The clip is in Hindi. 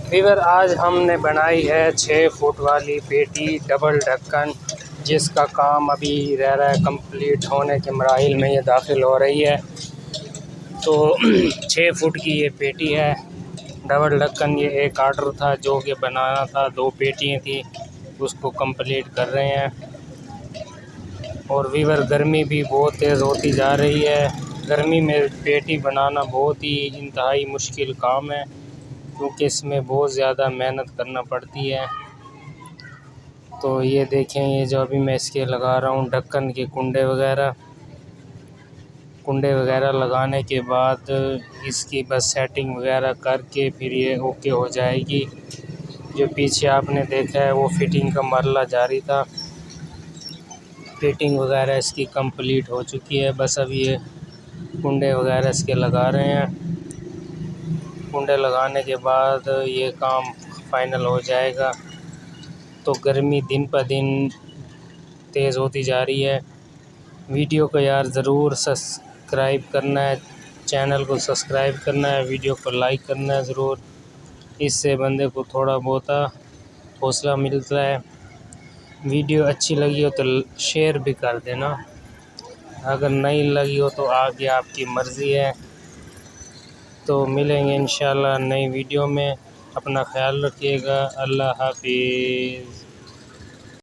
वीवर आज हमने बनाई है 6 फुट वाली पेटी डबल ढक्कन, जिसका काम अभी रह रहा है कंप्लीट होने के मराहिल में, ये दाखिल हो रही है। तो 6 फुट की ये पेटी है डबल ढक्कन। ये एक आर्डर था जो कि बनाना था, 2 पेटियाँ थी, उसको कंप्लीट कर रहे हैं। और वीवर गर्मी भी बहुत तेज़ होती जा रही है। गर्मी में पेटी बनाना बहुत ही इंतहाई मुश्किल काम है, क्योंकि इसमें बहुत ज़्यादा मेहनत करना पड़ती है। तो ये देखें, ये जो अभी मैं इसके लगा रहा हूँ ढक्कन के कुंडे वगैरह लगाने के बाद इसकी बस सेटिंग वगैरह करके फिर ये ओके हो जाएगी। जो पीछे आपने देखा है वो फिटिंग का मरला जारी था। फिटिंग वगैरह इसकी कंप्लीट हो चुकी है, बस अब ये कुंडे वगैरह इसके लगा रहे हैं। कुंडे लगाने के बाद ये काम फाइनल हो जाएगा। तो गर्मी दिन पर दिन तेज़ होती जा रही है। वीडियो को यार ज़रूर सब्सक्राइब करना है, चैनल को सब्सक्राइब करना है, वीडियो को लाइक करना है ज़रूर। इससे बंदे को थोड़ा बहुत हौसला मिलता है। वीडियो अच्छी लगी हो तो शेयर भी कर देना, अगर नहीं लगी हो तो आगे आपकी मर्ज़ी है। तो मिलेंगे इंशाल्लाह नई वीडियो में। अपना ख्याल रखिएगा। अल्लाह हाफिज़।